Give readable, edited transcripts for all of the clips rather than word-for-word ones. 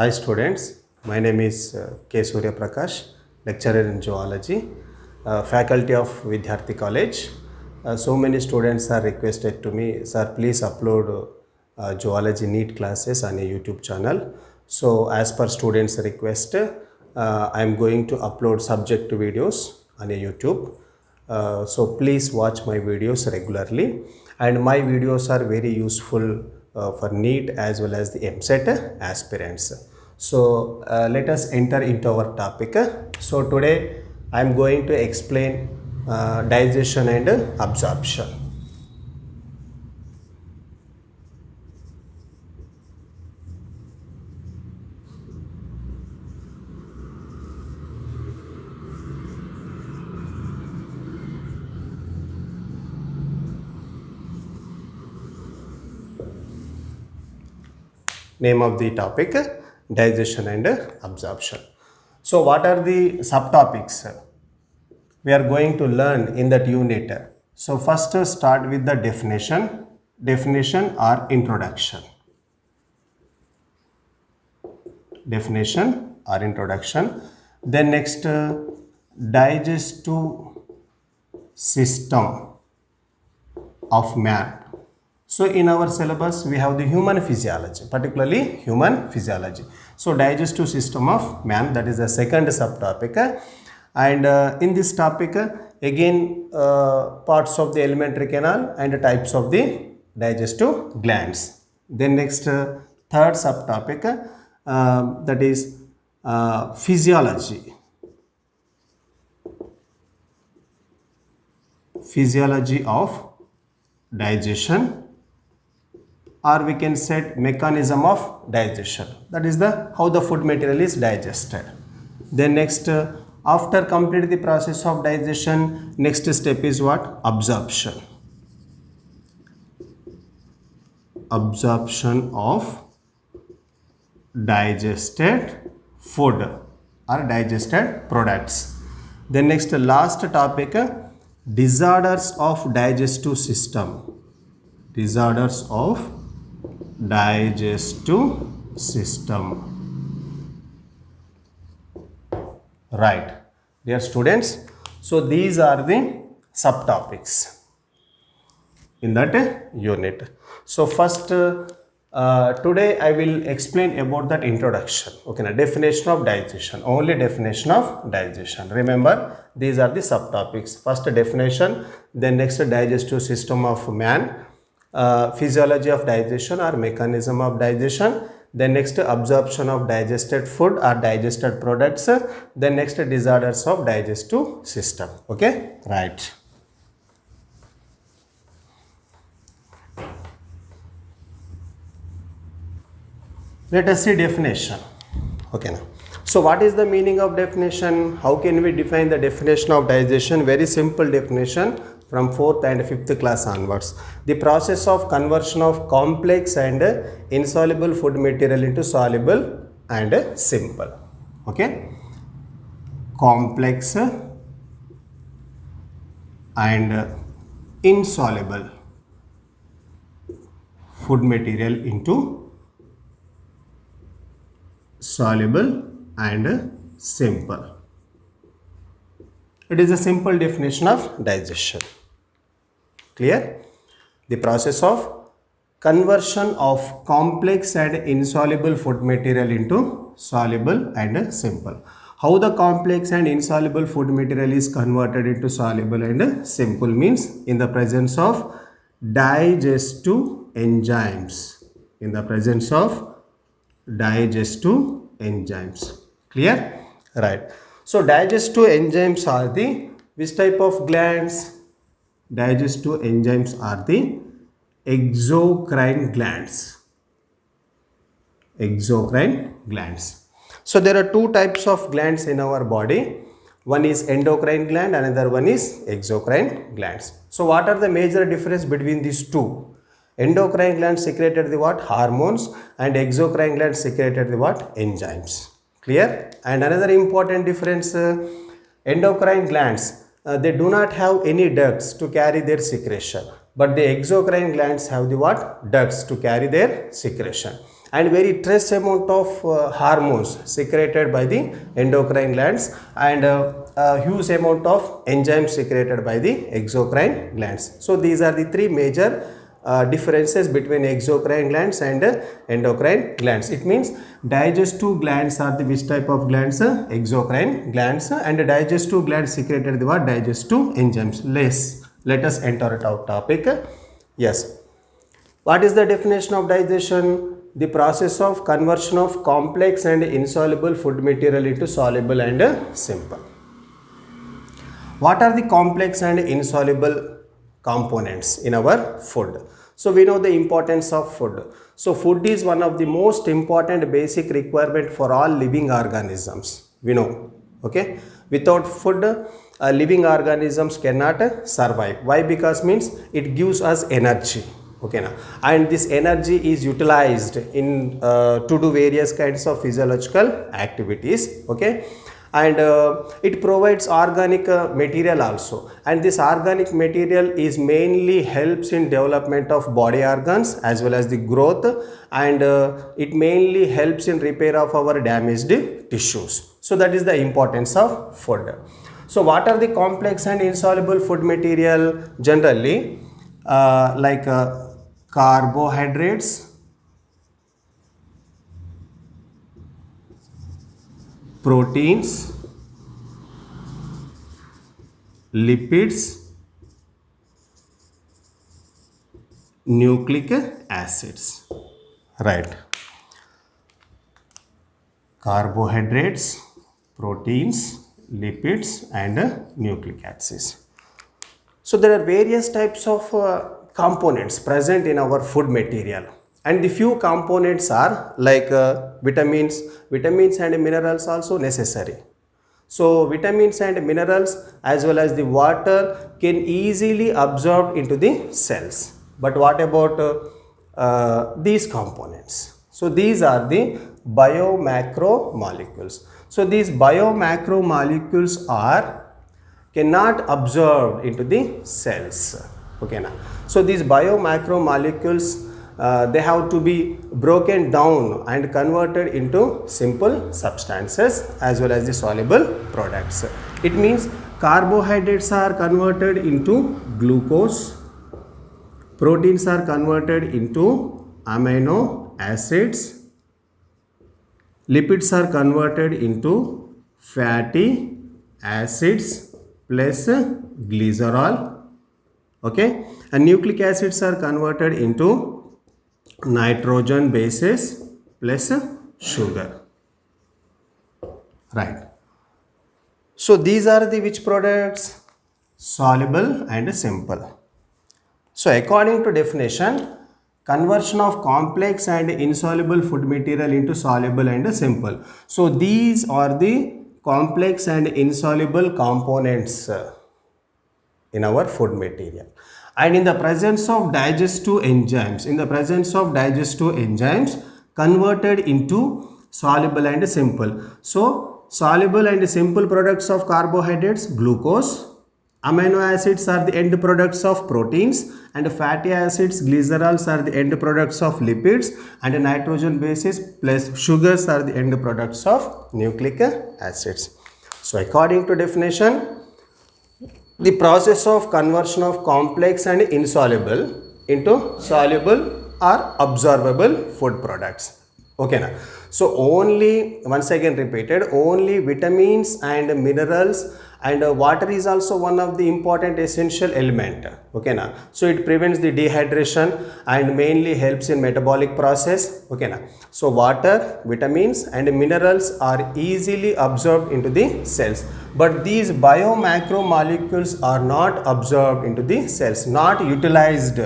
Hi students, my name is K. Surya Prakash, lecturer in zoology, faculty of Vidyarthi College. So many students are requested to me, sir, please upload zoology NEET classes on a YouTube channel. So as per students' request, I am going to upload subject videos on a YouTube. So please watch my videos regularly, and my videos are very useful for NEET as well as the EAMCET aspirants. So let us enter into our topic. So today I am going to explain digestion and absorption. Name of the topic, digestion and absorption. So what are the subtopics we are going to learn in that unit? So first start with the definition or introduction. Definition or introduction. Then next, digestive system of man. So in our syllabus we have the human physiology, particularly human physiology. So digestive system of man, that is the second subtopic. And in this topic again parts of the alimentary canal and types of the digestive glands. Then next third subtopic, that is physiology of digestion, or we can say mechanism of digestion, that is the how the food material is digested. Then next, after complete the process of digestion, next step is what? Absorption of digested food or digested products. Then next, last topic, disorders of digestive system. Disorders of digestive system. Right, dear students. So these are the subtopics in that unit. So first today I will explain about that introduction. Okay, now definition of digestion, only definition of digestion. Remember, these are the subtopics. First definition, then next digestive system of man, physiology of digestion or mechanism of digestion, then next absorption of digested food or digested products, then next disorders of digestive system. Okay, right. Let us see definition. Okay, now so what is the meaning of definition? How can we define the definition of digestion? Very simple definition from 4th and 5th class onwards. The process of conversion of complex and insoluble food material into soluble and simple. Okay, complex and insoluble food material into soluble and simple. It is a simple definition of digestion. Clear? The process of conversion of complex and insoluble food material into soluble and simple. How the complex and insoluble food material is converted into soluble and simple means in the presence of digestive enzymes. In the presence of digestive enzymes. Clear? Right. So digestive enzymes are the which type of glands? Digestive enzymes are the exocrine glands. Exocrine glands. So there are two types of glands in our body. One is endocrine gland, another one is exocrine glands. So what are the major difference between these two? Endocrine glands secreted the what? Hormones, and exocrine glands secreted the what? Enzymes. Clear? And another important difference, endocrine glands, they do not have any ducts to carry their secretion, but the exocrine glands have the what? Ducts to carry their secretion. and very trace amount of hormones secreted by the endocrine glands, and a huge amount of enzymes secreted by the exocrine glands. So these are the three major differences between exocrine glands and endocrine glands. It means digestive glands are the which type of glands? Exocrine glands, and digestive glands secreted the what? Digestive enzymes. Let us enter our topic. Yes. What is the definition of digestion? The process of conversion of complex and insoluble food material into soluble and simple. What are the complex and insoluble components in our food? So we know the importance of food. So food is one of the most important basic requirement for all living organisms. We know, okay? Without food, living organisms cannot survive. Why? Because means it gives us energy. Okay, now, and this energy is utilized in to do various kinds of physiological activities. Okay, and it provides organic material also, and this organic material is mainly helps in development of body organs as well as the growth, and it mainly helps in repair of our damaged tissues. So that is the importance of food. So what are the complex and insoluble food material? Generally like carbohydrates, proteins, lipids, nucleic acids. Right. Carbohydrates, proteins, lipids, and nucleic acids. So there are various types of components present in our food material, and the few components are like vitamins and minerals also necessary. So vitamins and minerals as well as the water can easily absorb into the cells. But what about these components? So these are the biomacromolecules. So these biomacromolecules cannot absorb into the cells. Okay, now. So these biomacromolecules they have to be broken down and converted into simple substances as well as the soluble products. It means carbohydrates are converted into glucose, proteins are converted into amino acids, lipids are converted into fatty acids plus glycerol. Okay, and nucleic acids are converted into nitrogen bases plus sugar. Right. So these are the which products? Soluble and simple. So according to definition, conversion of complex and insoluble food material into soluble and simple. So these are the complex and insoluble components in our food material, and in the presence of digestive enzymes, converted into soluble and simple. So soluble and simple products of carbohydrates, glucose, amino acids are the end products of proteins, and fatty acids, glycerols are the end products of lipids, and nitrogen bases plus sugars are the end products of nucleic acids. So according to definition, the process of conversion of complex and insoluble into soluble or absorbable food products. Okay, now. So only, once again repeated, only vitamins and minerals and water is also one of the important essential element. Okay, now. So it prevents the dehydration and mainly helps in metabolic process. Okay, now. So water, vitamins and minerals are easily absorbed into the cells, but these biomacromolecules are not absorbed into the cells, not utilized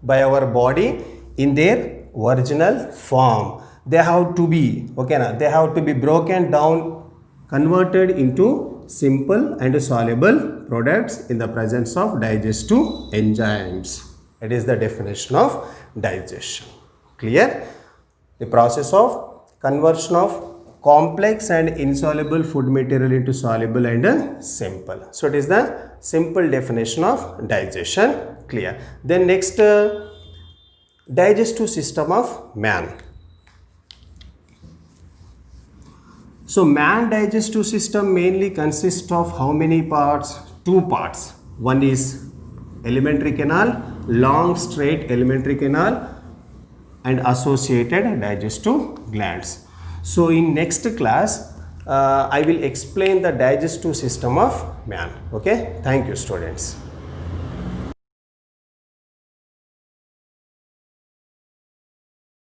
by our body in their original form. They have to be, okay, now, they have to be broken down, converted into simple and soluble products in the presence of digestive enzymes. It is the definition of digestion. Clear? The process of conversion of complex and insoluble food material into soluble and simple. So it is the simple definition of digestion. Clear? Then next, digestive system of man. So man digestive system mainly consists of how many parts? Two parts. One is alimentary canal, long straight alimentary canal, and associated digestive glands. So in next class, I will explain the digestive system of man. Okay, thank you students.